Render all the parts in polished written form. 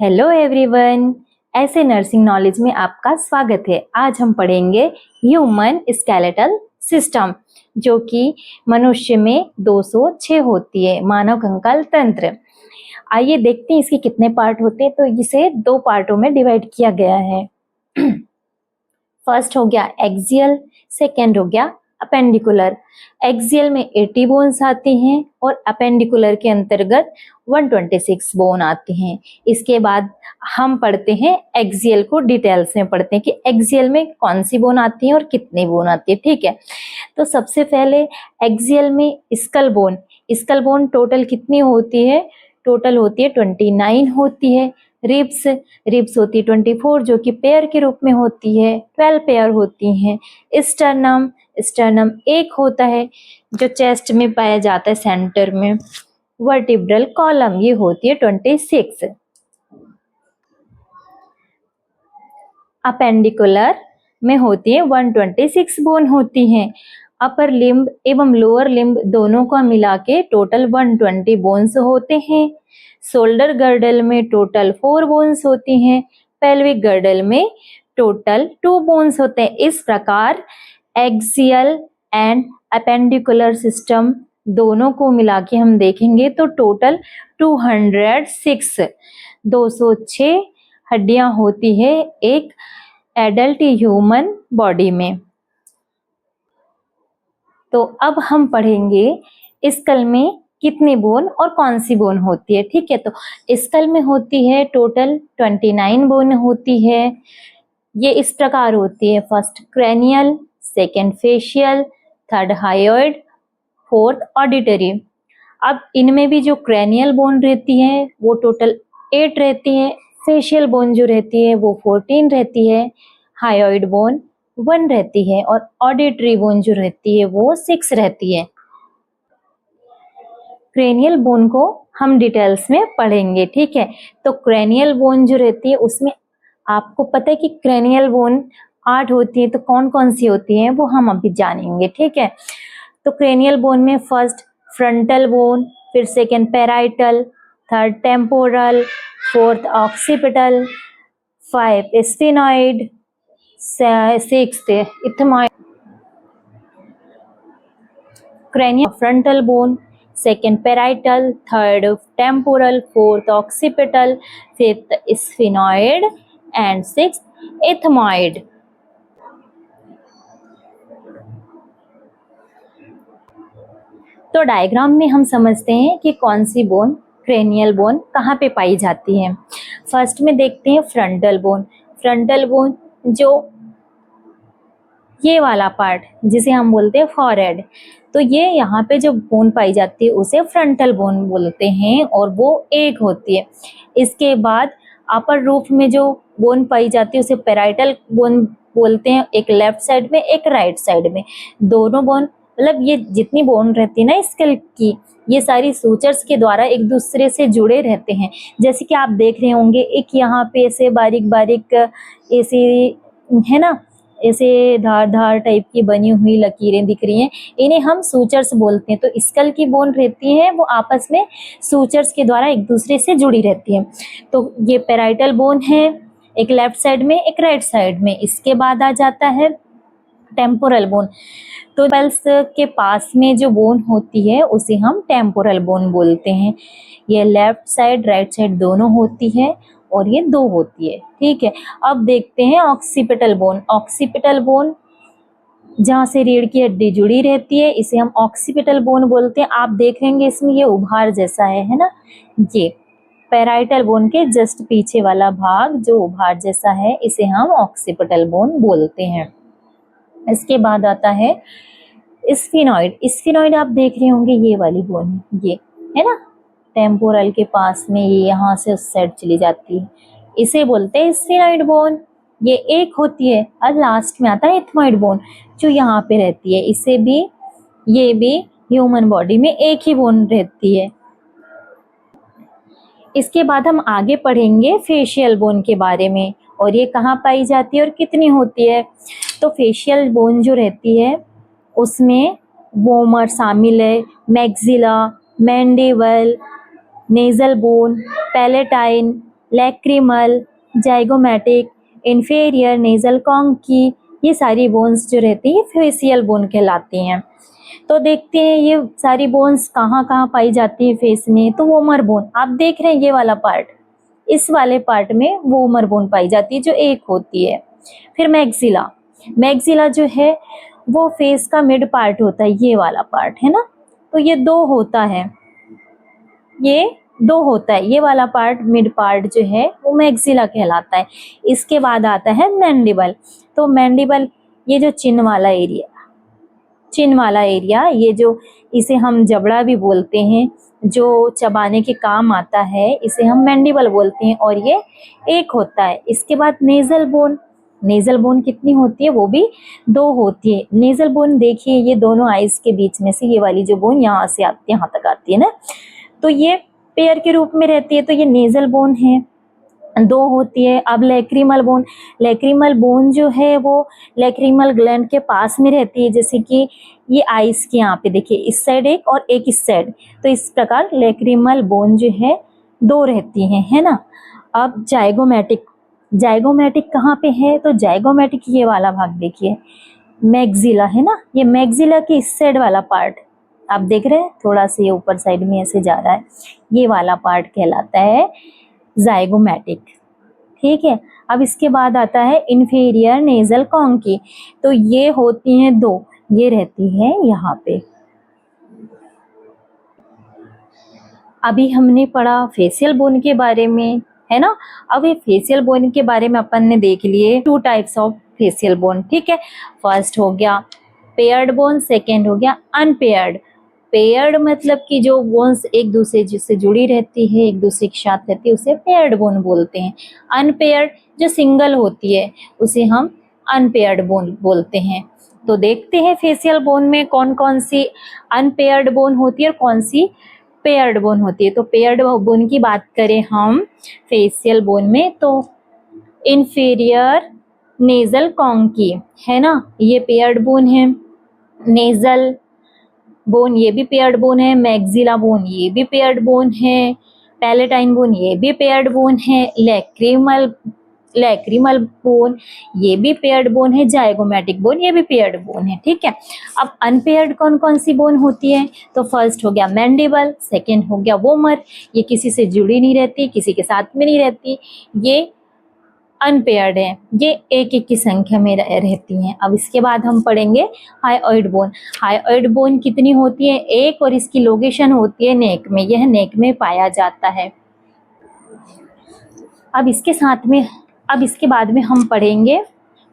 Hello everyone, ऐसे nursing knowledge में आपका स्वागत है। आज हम पढ़ेंगे ह्यूमन स्केलेटल सिस्टम, जो कि मनुष्य में 206 होती है, मानव कंकाल तंत्र। आइए देखते हैं इसके कितने पार्ट होते हैं। तो इसे 2 पार्टों में डिवाइड किया गया है। फर्स्ट हो गया एक्सियल, सेकेंड हो गया अपेंडिकुलर। एक्सियल में 80 बोन्स आती हैं और अपेंडिकुलर के अंतर्गत 126 बोन आते हैं। इसके बाद हम पढ़ते हैं एक्सियल को, डिटेल्स में पढ़ते हैं कि एक्सियल में कौन सी बोन आती है और कितनी बोन आती है। ठीक है, तो सबसे पहले एक्सियल में skull bone. Skull bone total कितनी होती है? टोटल होती है 29 होती है। रिब्स होती है 24, जो कि पेयर के रूप में होती है। 12 पेयर होती हैं। स्टर्नम एक होता है, जो चेस्ट में पाया जाता है सेंटर में। वर्टिब्रल कॉलम ये होती है 26। अपेंडिकुलर में होती है 126 बोन होती हैं। अपर लिम्ब एवं लोअर लिम्ब दोनों का मिला के टोटल 120 बोन्स होते हैं। शोल्डर गर्डल में टोटल 4 बोन्स होती हैं। पेल्विक गर्डल में टोटल 2 बोन्स होते हैं। इस प्रकार एक्सियल एंड अपेंडिकुलर सिस्टम दोनों को मिला के हम देखेंगे तो टोटल 206 हड्डियां होती है एक एडल्ट ह्यूमन बॉडी में। तो अब हम पढ़ेंगे स्कल में कितनी बोन और कौन सी बोन होती है। ठीक है, तो स्कल में होती है टोटल 29 बोन होती है। ये इस प्रकार होती है: first cranial, second facial, third hyoid, fourth auditory. अब इनमें भी जो क्रेनियल बोन रहती है वो टोटल 8 रहती है। फेशियल बोन जो रहती है वो 14 रहती है। हायोइड बोन 1 रहती है और ऑडिटरी बोन जो रहती है वो 6 रहती है। क्रेनियल बोन को हम डिटेल्स में पढ़ेंगे। ठीक है, तो क्रेनियल बोन जो रहती है उसमें आपको पता है कि क्रेनियल बोन 8 होती है, तो कौन कौन सी होती है वो हम अभी जानेंगे। ठीक है, तो क्रेनियल बोन में फर्स्ट फ्रंटल बोन, फिर second parietal, third temporal, fourth occipital, 5 sphenoid, 6th ethmoid. cranial frontal bone, second parietal, third temporal, fourth occipital, fifth sphenoid and sixth ethmoid. तो डायग्राम में हम समझते हैं कि कौन सी बोन, क्रेनियल बोन, कहाँ पे पाई जाती है। फर्स्ट में देखते हैं फ्रंटल बोन। फ्रंटल बोन जो ये वाला पार्ट जिसे हम बोलते हैं फॉरहेड, तो ये यहाँ पे जो बोन पाई जाती है उसे फ्रंटल बोन बोलते हैं और वो एक होती है। इसके बाद अपर रूफ में जो बोन पाई जाती है उसे पैराइटल बोन बोलते हैं, एक लेफ्ट साइड में एक राइट साइड में। दोनों बोन मतलब ये जितनी बोन रहती है ना स्कल की, ये सारी सूचर्स के द्वारा एक दूसरे से जुड़े रहते हैं। जैसे कि आप देख रहे होंगे एक यहाँ पे ऐसे बारीक बारीक ऐसे है ना, ऐसे धार धार टाइप की बनी हुई लकीरें दिख रही हैं, इन्हें हम सूचर्स बोलते हैं। तो स्कल की बोन रहती है वो आपस में सूचर्स के द्वारा एक दूसरे से जुड़ी रहती है। तो ये पैराइटल बोन है, एक लेफ्ट साइड में एक राइट साइड में। इसके बाद आ जाता है टेम्पोरल बोन। तो पल्स के पास में जो बोन होती है उसे हम टेम्पोरल बोन बोलते हैं। ये लेफ्ट साइड राइट साइड दोनों होती है और ये 2 होती है। ठीक है, अब देखते हैं ऑक्सीपिटल बोन। ऑक्सीपिटल बोन जहाँ से रीढ़ की हड्डी जुड़ी रहती है इसे हम ऑक्सीपिटल बोन बोलते हैं। आप देखेंगे इसमें ये उभार जैसा है ना, ये पैराइटल बोन के जस्ट पीछे वाला भाग जो उभार जैसा है इसे हम ऑक्सीपिटल बोन बोलते हैं। इसके बाद आता है स्फिनॉइड। स्फिनॉइड आप देख रहे होंगे ये वाली बोन है, ये है ना, टेम्पोरल के पास में, ये यहाँ से उस साइड चली जाती है, इसे बोलते हैं स्फिनॉइड बोन। ये एक होती है। और लास्ट में आता है इथमॉइड बोन जो यहाँ पे रहती है। इसे भी, ये भी ह्यूमन बॉडी में एक ही बोन रहती है। इसके बाद हम आगे पढ़ेंगे फेशियल बोन के बारे में और ये कहाँ पाई जाती है और कितनी होती है। तो फेशियल बोन जो रहती है उसमें वोमर शामिल है, maxilla, mandible, nasal bone, palatine, lacrimal, zygomatic, inferior nasal conchae, ये सारी बोन्स जो रहती है फेसियल बोन कहलाती हैं। तो देखते हैं ये सारी बोन्स कहाँ कहाँ पाई जाती है फेस में। तो वोमर बोन आप देख रहे हैं, ये वाला पार्ट, इस वाले पार्ट में वोमर बोन पाई जाती है जो एक होती है। फिर मैक्सिला, मैक्सिला जो है वो फेस का मिड पार्ट होता है, ये वाला पार्ट है ना। तो ये दो होता है, ये दो होता है, ये वाला पार्ट मिड पार्ट जो है वो मैक्सिला कहलाता है। इसके बाद आता है मैंडिबल। तो मैंडिबल ये जो चिन वाला एरिया, चिन वाला एरिया, ये जो इसे हम जबड़ा भी बोलते हैं, जो चबाने के काम आता है, इसे हम मैंडिबल बोलते हैं और ये एक होता है। इसके बाद नेजल बोन, नेजल बोन कितनी होती है, वो भी दो होती है। नेजल बोन देखिए ये दोनों आइज के बीच में से ये वाली जो बोन यहाँ से आती है, यहाँ तक आती है ना, तो ये पेयर के रूप में रहती है। तो ये नेजल बोन है, दो होती है। अब लैक्रिमल बोन, लैक्रिमल बोन जो है वो लैक्रिमल ग्लैंड के पास में रहती है, जैसे कि ये आइस के यहाँ पे देखिए, इस साइड एक और एक इस साइड। तो इस प्रकार लैक्रिमल बोन जो है दो रहती हैं, है ना। अब जाइगोमैटिक, जाइगोमैटिक कहाँ पे है, तो जाइगोमैटिक ये वाला भाग देखिए, मैक्सिला है ना, ये मैक्सिला के इस साइड वाला पार्ट आप देख रहे हैं, थोड़ा सा ये ऊपर साइड में ऐसे जा रहा है, ये वाला पार्ट कहलाता है जाइगोमैटिक। ठीक है। अब इसके बाद आता है इंफीरियर नेजल कॉन्की। तो ये होती हैं दो, ये रहती है यहाँ पे। अभी हमने पढ़ा फेशियल बोन के बारे में, है ना। अब ये फेशियल बोन के बारे में अपन ने देख लिए two types of facial bone. ठीक है, फर्स्ट हो गया पेयर्ड बोन, सेकेंड हो गया अनपेयर्ड। पेयर्ड मतलब कि जो बोन्स एक दूसरे जिससे जुड़ी रहती है, एक दूसरे के साथ रहती है, उसे पेयर्ड बोन बोलते हैं। अनपेयर्ड जो सिंगल होती है उसे हम अनपेयर्ड बोन बोलते हैं। तो देखते हैं फेशियल बोन में कौन कौन सी अनपेयर्ड बोन होती है और कौन सी पेयर्ड बोन होती है। तो पेयर्ड बोन की बात करें हम फेशियल बोन में, तो इंफीरियर नेजल कॉन्की है ना, ये पेयर्ड बोन है। नेजल बोन ये भी पेयर्ड बोन है। मैक्सिला बोन ये भी पेयर्ड बोन है। पैलेटाइन बोन ये भी पेयर्ड बोन है। लैक्रिमल बोन ये भी पेयर्ड बोन है। जाइगोमैटिक बोन ये भी पेयर्ड बोन है। ठीक है। अब अनपेयर्ड कौन कौन सी बोन होती है, तो फर्स्ट हो गया मैंडिबल, सेकेंड हो गया वोमर, ये किसी से जुड़ी नहीं रहती, किसी के साथ में नहीं रहती, ये अनपेयर्ड है, ये एक एक की संख्या में रहती हैं। अब इसके बाद हम पढ़ेंगे हाइओइड बोन। हाइओइड बोन कितनी होती है, एक, और इसकी लोकेशन होती है नेक में, यह नेक में पाया जाता है। अब इसके बाद में हम पढ़ेंगे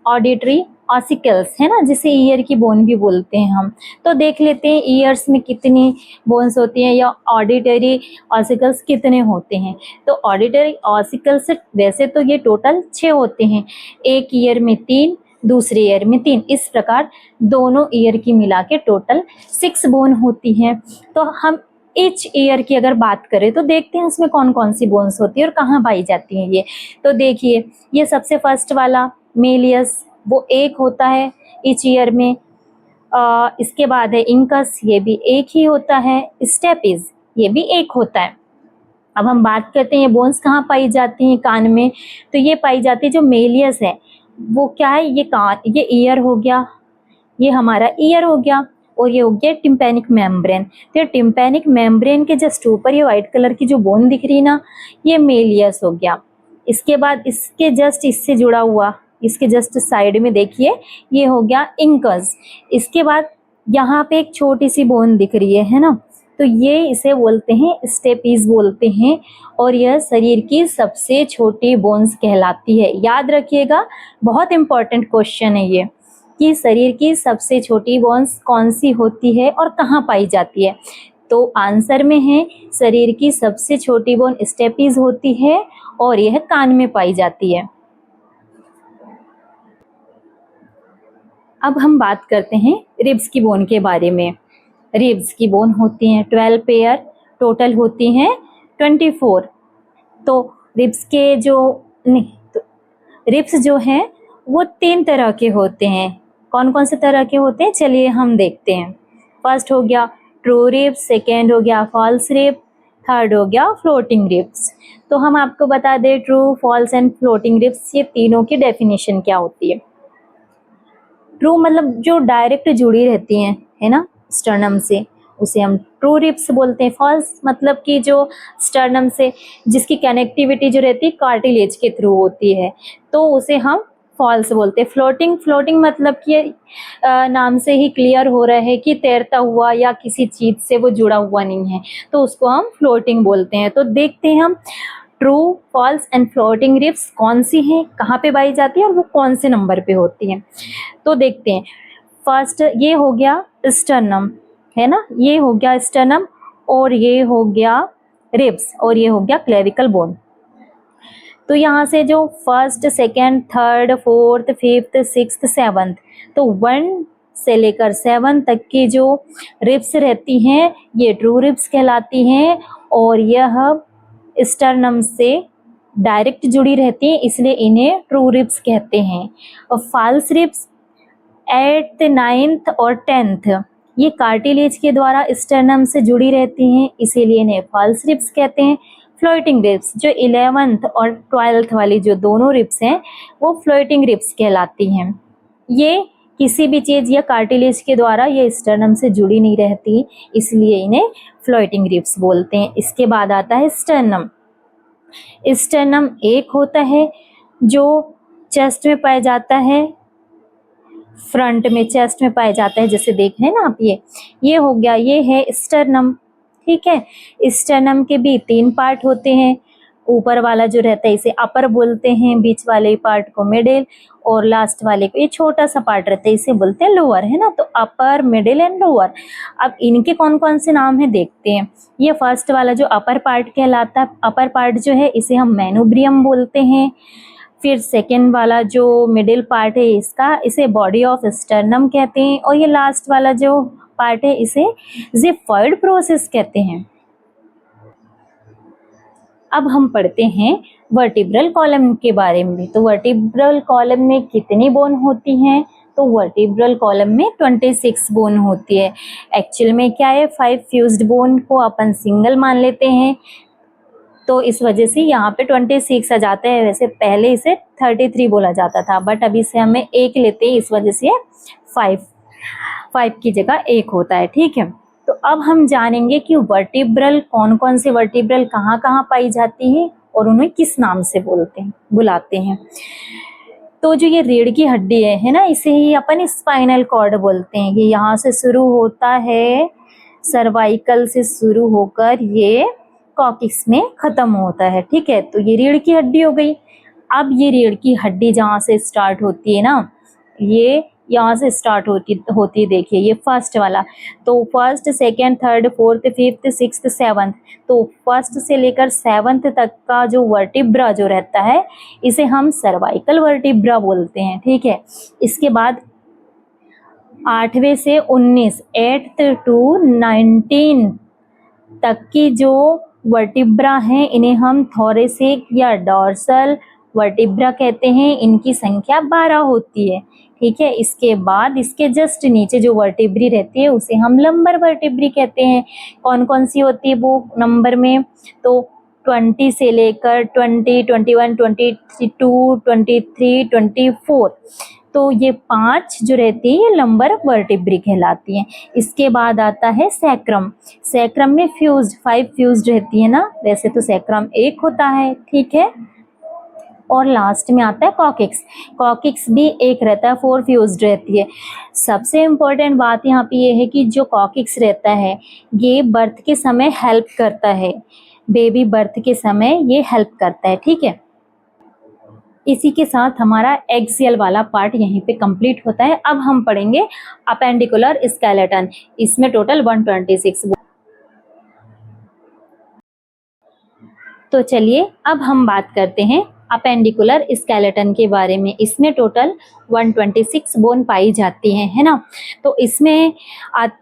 ऑडिटरी ऑसिकल्स, है ना, जिसे ईयर की बोन भी बोलते हैं हम। तो देख लेते हैं ईयर्स में कितनी बोन्स होती हैं या ऑडिटरी ऑसिकल्स कितने होते हैं। तो ऑडिटरी ऑसिकल्स वैसे तो ये टोटल 6 होते हैं, एक ईयर में 3, दूसरे ईयर में 3, इस प्रकार दोनों ईयर की मिला के टोटल 6 बोन होती हैं। तो हम ईच ईयर की अगर बात करें तो देखते हैं उसमें कौन कौन सी बोन्स होती है और कहाँ पाई जाती हैं ये। तो देखिए ये सबसे फर्स्ट वाला मेलियस, वो एक होता है ईच ईयर में। इसके बाद है इंकस, ये भी एक ही होता है। स्टेपिस ये भी एक होता है। अब हम बात करते हैं ये बोन्स कहाँ पाई जाती हैं कान में, तो ये पाई जाती है जो मेलियस है वो क्या है, ये कान, ये ईयर हो गया, ये हमारा ईयर हो गया, और ये हो गया टिम्पैनिक मेम्ब्रेन। तो ये टिम्पैनिक मेम्ब्रेन के जस्ट ऊपर ये व्हाइट कलर की जो बोन दिख रही है ना, ये मेलियस हो गया। इसके बाद इसके जस्ट इससे जुड़ा हुआ, इसके जस्ट साइड में देखिए ये हो गया इंकस। इसके बाद यहाँ पे एक छोटी सी बोन दिख रही है ना, तो ये इसे बोलते हैं स्टेपीज बोलते हैं, और यह शरीर की सबसे छोटी बोन्स कहलाती है। याद रखिएगा, बहुत इंपॉर्टेंट क्वेश्चन है ये, कि शरीर की सबसे छोटी बोन्स कौन सी होती है और कहाँ पाई जाती है। तो आंसर में है शरीर की सबसे छोटी बोन स्टेपीज होती है और यह कान में पाई जाती है। अब हम बात करते हैं रिब्स की बोन के बारे में। रिब्स की बोन होती हैं 12 पेयर, टोटल होती हैं 24। तो रिब्स के जो रिब्स जो हैं वो 3 तरह के होते हैं। कौन कौन से तरह के होते हैं, चलिए हम देखते हैं। फर्स्ट हो गया ट्रू रिब, सेकेंड हो गया फॉल्स रिब, थर्ड हो गया फ्लोटिंग रिब्स। तो हम आपको बता दें true, false and floating ribs ये तीनों की डेफिनेशन क्या होती है। ट्रू मतलब जो डायरेक्ट जुड़ी रहती हैं, है ना, स्टर्नम से, उसे हम ट्रू रिब्स बोलते हैं। फॉल्स मतलब कि जो स्टर्नम से जिसकी कनेक्टिविटी जो रहती है कार्टिलेज के थ्रू होती है, तो उसे हम फॉल्स बोलते हैं। फ्लोटिंग, फ्लोटिंग मतलब कि नाम से ही क्लियर हो रहा है कि तैरता हुआ या किसी चीज से वो जुड़ा हुआ नहीं है, तो उसको हम फ्लोटिंग बोलते हैं। तो देखते हैं हम true, false and floating ribs कौन सी हैं, कहाँ पे पाई जाती है और वो कौन से नंबर पे होती हैं। तो देखते हैं। फर्स्ट ये हो गया स्टर्नम, है ना, ये हो गया स्टर्नम, और ये हो गया रिब्स, और ये हो गया क्लेविकल बोन। तो यहाँ से जो first, second, third, fourth, fifth, sixth, seventh, तो 1 से लेकर 7 तक की जो रिब्स रहती हैं ये ट्रू रिब्स कहलाती हैं, और यह स्टर्नम से डायरेक्ट जुड़ी रहती हैं, इसलिए इन्हें ट्रू रिब्स कहते हैं। और फॉल्स रिब्स 8th, 9th और 10th ये कार्टिलेज के द्वारा स्टर्नम से जुड़ी रहती हैं, इसीलिए इन्हें फॉल्स रिब्स कहते हैं। फ्लोटिंग रिब्स जो 11th और 12th वाली जो दोनों रिब्स हैं वो फ्लोटिंग रिब्स कहलाती हैं। ये किसी भी चीज या कार्टिलेज के द्वारा ये स्टर्नम से जुड़ी नहीं रहती, इसलिए इन्हें फ्लोटिंग रिब्स बोलते हैं। इसके बाद आता है स्टर्नम। स्टर्नम एक होता है जो चेस्ट में पाया जाता है, फ्रंट में चेस्ट में पाया जाता है, जैसे देख रहे हैं ना आप, ये हो गया, ये है स्टर्नम। ठीक है, स्टर्नम के भी 3 पार्ट होते हैं। ऊपर वाला जो रहता है इसे अपर बोलते हैं, बीच वाले पार्ट को मिडिल, और लास्ट वाले को, ये छोटा सा पार्ट रहता है इसे बोलते हैं लोअर, है ना। तो अपर, मिडिल एंड लोअर। अब इनके कौन कौन से नाम है देखते हैं। ये फर्स्ट वाला जो अपर पार्ट कहलाता है, अपर पार्ट जो है इसे हम मेनोब्रियम बोलते हैं। फिर सेकेंड वाला जो मिडिल पार्ट है इसे बॉडी ऑफ स्टर्नम कहते हैं, और ये लास्ट वाला जो पार्ट है इसे जिफॉइड प्रोसेस कहते हैं। अब हम पढ़ते हैं वर्टिब्रल कॉलम के बारे में। तो वर्टिब्रल कॉलम में कितनी बोन होती हैं, तो वर्टिब्रल कॉलम में 26 बोन होती है। एक्चुअल में क्या है, 5 फ्यूज्ड बोन को अपन सिंगल मान लेते हैं, तो इस वजह से यहाँ पे 26 आ जाता है। वैसे पहले इसे 33 बोला जाता था, बट अभी से हमें एक लेते हैं, इस वजह से 5 की जगह 1 होता है। ठीक है, तो अब हम जानेंगे कि वर्टिब्रल कौन कौन से वर्टिब्रल कहाँ कहाँ पाई जाती है और उन्हें किस नाम से बुलाते हैं। तो जो ये रीढ़ की हड्डी है ना, इसे ही अपन स्पाइनल कॉर्ड बोलते हैं। ये यहाँ से शुरू होता है, सर्वाइकल से शुरू होकर ये कॉक्सिक्स में खत्म होता है। ठीक है, तो ये रीढ़ की हड्डी हो गई। अब ये रीढ़ की हड्डी जहाँ से स्टार्ट होती है ना, ये यहाँ से स्टार्ट होती देखिए, ये फर्स्ट वाला। तो first, second, third, fourth, fifth, sixth, seventh, तो फर्स्ट से लेकर 7th तक का जो वर्टिब्रा जो रहता है इसे हम सर्वाइकल वर्टिब्रा बोलते हैं। ठीक है, इसके बाद 8वें से 19, 8th to 19 तक की जो वर्टिब्रा हैं इन्हें हम थोरेसिक या डॉर्सल वर्टिब्रा कहते हैं। इनकी संख्या 12 होती है। ठीक है, इसके बाद इसके जस्ट नीचे जो वर्टिब्री रहती है उसे हम लंबर वर्टिब्री कहते हैं। कौन कौन सी होती है वो नंबर में, तो 20 से लेकर 20, 21, 22, 23, 24, तो ये 5 जो रहती है ये लंबर वर्टिब्री कहलाती हैं। इसके बाद आता है सैक्रम। सैक्रम में 5 फ्यूज्ड रहती है ना, वैसे तो सैक्रम 1 होता है। ठीक है, और लास्ट में आता है कॉक्सिक्स। कॉक्सिक्स भी 1 रहता है, 4 फ्यूज्ड रहती है। सबसे इम्पोर्टेंट बात यहाँ पे ये है कि जो कॉक्सिक्स रहता है ये बर्थ के समय हेल्प करता है, बेबी बर्थ के समय ये हेल्प करता है। ठीक है, इसी के साथ हमारा एक्सियल वाला पार्ट यहीं पे कंप्लीट होता है। अब हम पढ़ेंगे अपेंडिकुलर स्केलेटन। इसमें टोटल 126। तो चलिए अब हम बात करते हैं अपेंडिकुलर स्केलेटन के बारे में। इसमें टोटल 126 बोन पाई जाती हैं, है ना। तो इसमें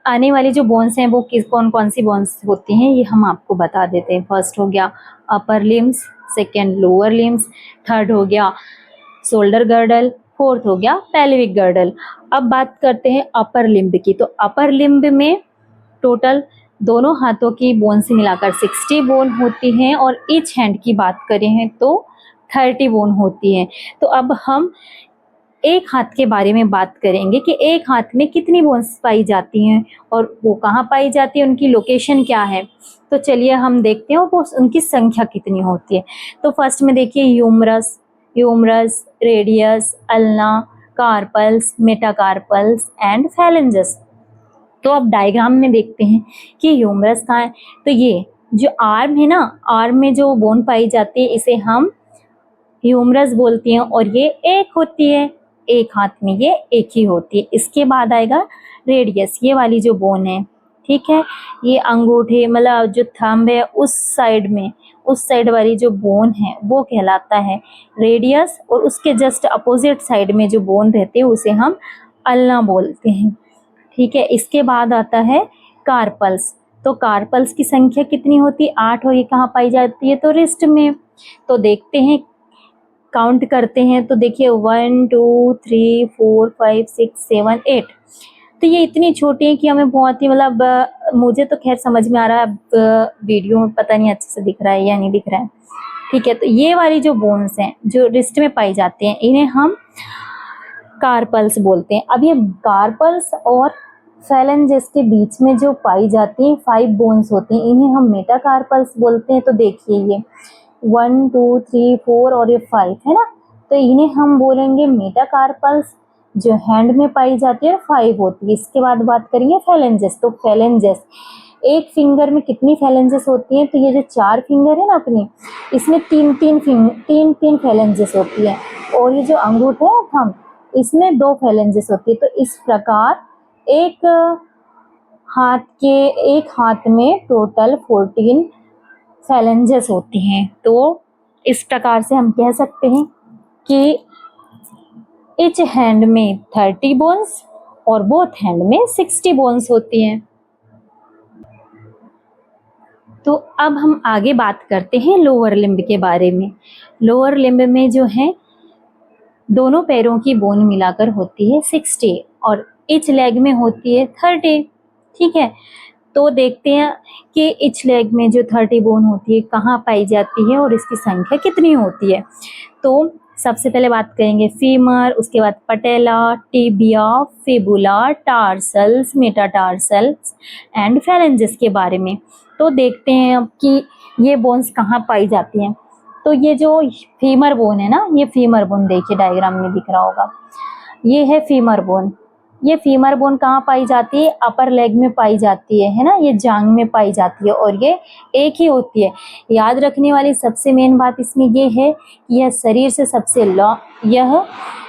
आने वाली जो बोन्स हैं वो कौन कौन सी बोन्स होती हैं ये हम आपको बता देते हैं। फर्स्ट हो गया upper limbs, second lower limbs, third हो गया शोल्डर गर्डल, फोर्थ हो गया पेल्विक गर्डल। अब बात करते हैं अपर लिम्ब की। तो अपर लिम्ब में टोटल दोनों हाथों की बोन से मिलाकर 60 बोन होती हैं और ईच हैंड की बात करें तो 30 बोन होती है। तो अब हम एक हाथ के बारे में बात करेंगे कि एक हाथ में कितनी बोन्स पाई जाती हैं और वो कहाँ पाई जाती है, उनकी लोकेशन क्या है। तो चलिए हम देखते हैं वो उनकी संख्या कितनी होती है। तो फर्स्ट में देखिए humerus, humerus, radius, ulna, carpals, metacarpals and phalanges. तो अब डायग्राम में देखते हैं कि ह्यूमरस कहाँ है। तो ये जो आर्म है ना, आर्म में जो बोन पाई जाती है इसे हम ह्यूमरस बोलती हैं और ये एक होती है, एक हाथ में ये एक ही होती है। इसके बाद आएगा रेडियस, ये वाली जो बोन है, ठीक है, ये अंगूठे मतलब जो थंब है उस साइड में, उस साइड वाली जो बोन है वो कहलाता है रेडियस, और उसके जस्ट अपोजिट साइड में जो बोन रहती है उसे हम अल्ना बोलते हैं, ठीक है। इसके बाद आता है कार्पल्स। तो कार्पल्स की संख्या कितनी होती है? 8, और ये कहाँ पाई जाती है? तो रिस्ट में। तो देखते हैं, काउंट करते हैं, तो देखिए 1 2 3 4 5 6 7 8। तो ये इतनी छोटी है कि हमें बहुत ही मतलब मुझे तो खैर समझ में आ रहा है, अब वीडियो में पता नहीं अच्छे से दिख रहा है या नहीं दिख रहा है, ठीक है। तो ये वाली जो बोन्स हैं जो रिस्ट में पाई जाती हैं इन्हें हम कार्पल्स बोलते हैं। अब ये कार्पल्स और फैलेंजेस के बीच में जो पाई जाती हैं 5 बोन्स होती हैं, इन्हें हम मेटाकार्पल्स बोलते हैं। तो देखिए ये 1 2 3 4 और ये 5 है ना, तो इन्हें हम बोलेंगे मेटाकार्पल्स जो हैंड में पाई जाती है और 5 होती है। इसके बाद बात करेंगे फैलेंजेस। तो फैलेंजेस, एक फिंगर में कितनी फैलेंजेस होती हैं? तो ये जो 4 फिंगर है ना अपनी, इसमें तीन तीन फैलेंजेस होती है, और ये जो अंगूठा है थंब, इसमें 2 फैलेंजेस होती है। तो इस प्रकार एक एक हाथ में टोटल 14 फैलेंजेस होती हैं। तो इस प्रकार से हम कह सकते हैं कि ईच हैंड में 30 बोन्स और बोथ हैंड में 60 बोन्स होती हैं। तो अब हम आगे बात करते हैं लोअर लिम्ब के बारे में। लोअर लिम्ब में जो है दोनों पैरों की बोन मिलाकर होती है 60 और ईच लेग में होती है 30, ठीक है। तो देखते हैं कि ईच लेग में जो 30 बोन होती है कहाँ पाई जाती है और इसकी संख्या कितनी होती है। तो सबसे पहले बात करेंगे फीमर, उसके बाद patella, tibia, fibula, tarsals, metatarsals and phalanges के बारे में। तो देखते हैं अब कि ये बोन्स कहाँ पाई जाती हैं। तो ये जो फीमर बोन है ना, ये फीमर बोन देखिए डायग्राम में दिख रहा होगा, ये है फीमर बोन। ये फीमर बोन कहाँ पाई जाती है? अपर लेग में पाई जाती है ना, ये जांग में पाई जाती है और ये एक ही होती है। याद रखने वाली सबसे मेन बात इसमें ये है कि यह शरीर से सबसे लॉन्ग, यह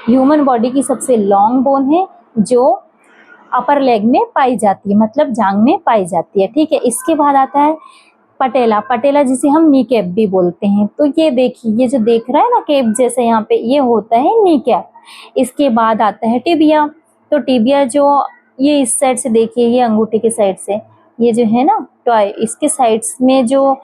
ह्यूमन बॉडी की सबसे लॉन्ग बोन है जो अपर लेग में पाई जाती है, मतलब जांग में पाई जाती है, ठीक है। इसके बाद आता है पटेला। पटेला जिसे हम नी कैप भी बोलते हैं। तो ये देखिए, ये जो देख रहा है ना कैप जैसे यहाँ पे, ये होता है नी कैप। इसके बाद आता है टिबिया। तो टिबिया जो ये इस साइड से देखिए, ये अंगूठे के साइड से, ये जो है ना टॉय, इसके साइड्स में जो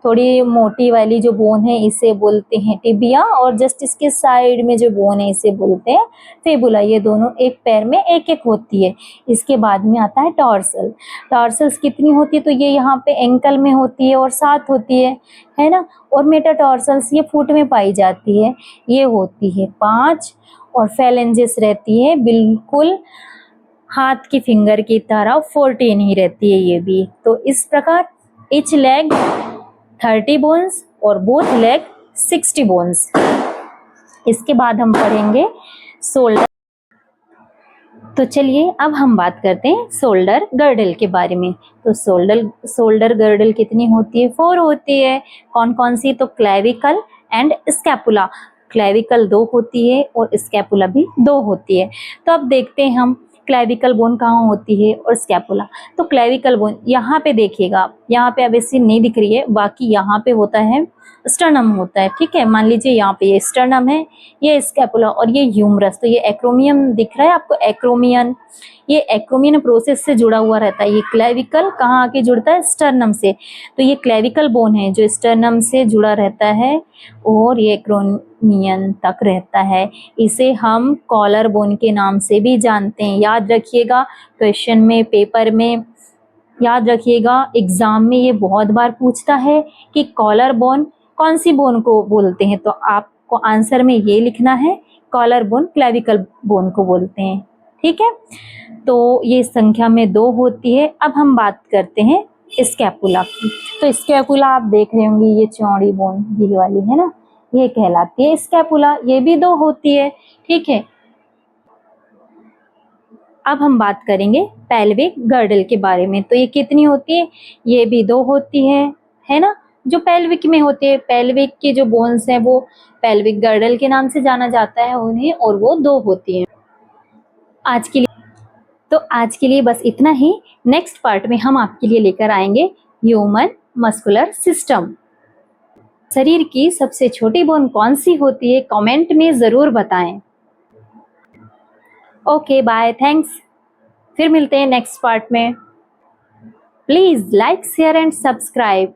थोड़ी मोटी वाली जो बोन है इसे बोलते हैं टिबिया, और जस्ट इसके साइड में जो बोन है इसे बोलते हैं फेबुला। ये दोनों एक पैर में एक एक होती है। इसके बाद में आता है टॉर्सल। टॉर्सल्स कितनी होती है? तो ये यहाँ पे एंकल में होती है और 7 होती है ना। और मेटाटॉर्सल्स ये फुट में पाई जाती है, ये होती है 5। और फैलेंजेस रहती है बिल्कुल हाथ की फिंगर की तरह 14 ही रहती है ये भी। तो इस प्रकार ईच लेग 30 बोन्स और बोथ लेग 60 बोन्स। इसके बाद हम पढ़ेंगे शोल्डर। तो चलिए अब हम बात करते हैं शोल्डर गर्डल के बारे में। तो शोल्डर गर्डल कितनी होती है? 4 होती है। कौन कौन सी? तो क्लेविकल एंड स्कैपुला। क्लेविकल 2 होती है और स्कैपुला भी 2 होती है। तो अब देखते हैं हम क्लेविकल बोन कहाँ होती है और स्कैपुला। तो क्लेविकल बोन यहाँ पे देखिएगा, यहाँ पे अब ऐसी नहीं दिख रही है, बाकी यहाँ पे होता है स्टर्नम होता है, ठीक है। मान लीजिए यहाँ पे ये स्टर्नम है, ये स्कैपुला और ये ह्यूमरस। तो ये एक्रोमियम दिख रहा है आपको, एक्रोमियन, ये एक्रोमियन प्रोसेस से जुड़ा हुआ रहता है। ये क्लेविकल कहाँ आके जुड़ता है? स्टर्नम से। तो ये क्लेविकल बोन है जो स्टर्नम से जुड़ा रहता है और ये एक्रोमियन तक रहता है। इसे हम कॉलर बोन के नाम से भी जानते हैं। याद रखिएगा, क्वेश्चन में, पेपर में याद रखिएगा, एग्जाम में ये बहुत बार पूछता है कि कॉलर बोन कौन सी बोन को बोलते हैं, तो आपको आंसर में ये लिखना है, कॉलर बोन क्लेविकल बोन को बोलते हैं। ठीक है, तो ये संख्या में 2 होती है। अब हम बात करते हैं स्कैपुला की। तो स्कैपुला आप देख रहे होंगे, ये चौड़ी बोन ये वाली है ना, ये कहलाती है स्कैपुला, ये भी 2 होती है। ठीक है, अब हम बात करेंगे पेल्विक गर्डल के बारे में। तो ये कितनी होती है, ये भी 2 होती है ना। जो पेल्विक में होते हैं, पेल्विक के जो बोन्स हैं वो पेल्विक गर्डल के नाम से जाना जाता है उन्हें, और वो 2 होती हैं। आज के लिए बस इतना ही। नेक्स्ट पार्ट में हम आपके लिए लेकर आएंगे ह्यूमन मस्कुलर सिस्टम। शरीर की सबसे छोटी बोन कौन सी होती है, कमेंट में जरूर बताएं। Okay bye, thanks. फिर मिलते हैं नेक्स्ट पार्ट में। Please like share and subscribe.